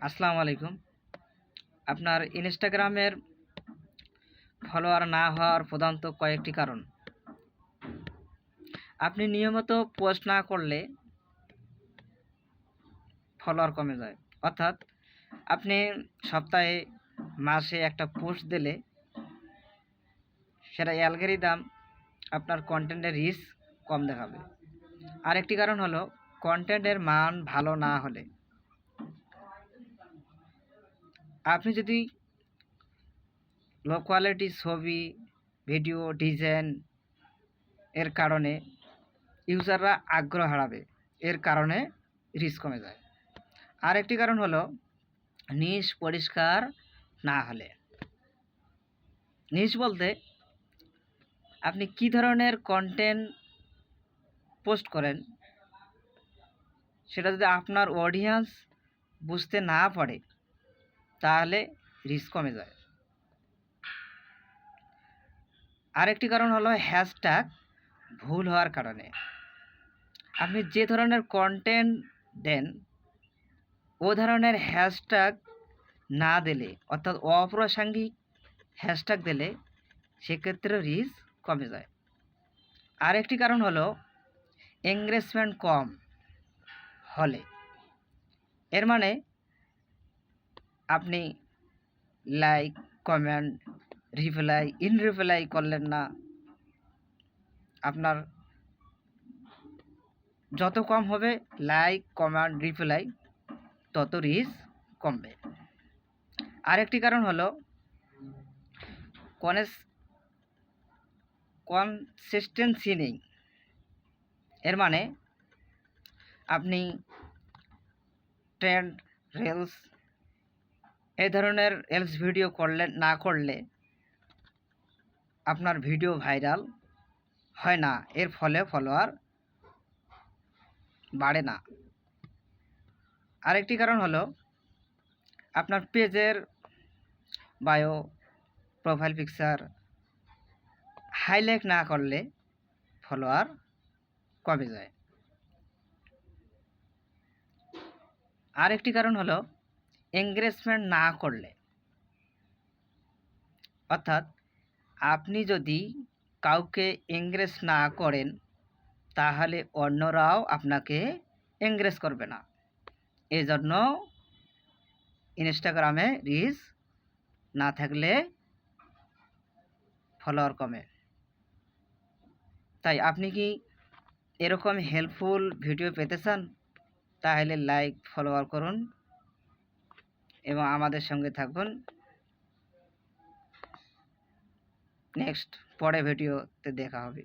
আসসালামু আলাইকুম। আপনার ইনস্টাগ্রামের ফলোয়ার না হওয়ার প্রধানত কয়েকটি কারণ। আপনি নিয়মিত পোস্ট না করলে ফলোয়ার কমে যায়। অর্থাৎ আপনি সপ্তাহে মাসে একটা পোস্ট দিলে সেটা অ্যালগরিদম আপনার কন্টেন্টের রিচ কম দেখাবে। আরেকটি কারণ হলো কন্টেন্টের মান ভালো না হলে। আপনি যদি লো কোয়ালিটি ছবি, ভিডিও, ডিজাইন এর কারণে ইউজাররা আগ্রহ হারাবে, এর কারণে রিচ কমে যায়। আরেকটি কারণ হলো নিশ পরিষ্কার না হলে। নিশ বলতে আপনি কি ধরনের কন্টেন্ট পোস্ট করেন সেটা যদি আপনার অডিয়েন্স বুঝতে না পারে তাহলে রিচ কমে যায়। আরেকটি কারণ হলো হ্যাশট্যাগ ভুল হওয়ার কারণে। আপনি যে ধরনের কন্টেন্ট দেন ও ধরনের হ্যাশট্যাগ না দিলে, অর্থাৎ অপ্রাসঙ্গিক হ্যাশট্যাগ দিলে সেক্ষেত্রে রিচ কমে যায়। আরেকটি কারণ হলো এঙ্গেজমেন্ট কম হলে। এর মানে আপনি লাইক, কমেন্ট, রিপ্লাই, রিপ্লাই করলেন না। আপনার যত কম হবে লাইক, কমেন্ট, রিপ্লাই তত রিচ কমবে। আরেকটি কারণ হলো কনসিস্টেন্সি নেই। এর মানে আপনি ট্রেন্ড, রিলস এই ধরনের রিলস ভিডিও না করলে আপনার ভিডিও ভাইরাল হয় না, এর ফলে ফলোয়ার বাড়ে না। আরেকটি কারণ হলো আপনার পেজের বায়ো, প্রোফাইল পিকচার হাইলাইট না করলে ফলোয়ার কমে যায়। আরেকটি কারণ হলো এঙ্গেজমেন্ট না করলে। অর্থাৎ আপনি যদি কাউকে এঙ্গেজ না করেন তাহলে অন্যরাও আপনাকে এঙ্গেজ করবে না। এই জন্য ইনস্টাগ্রামে রিচ না থাকলে ফলোয়ার কমে। তাই আপনি কি এরকম হেল্পফুল ভিডিও পেতে চান? তাহলে লাইক, ফলোয়ার করুন এবং আমাদের সঙ্গে থাকুন। নেক্সট পরে ভিডিওতে দেখা হবে।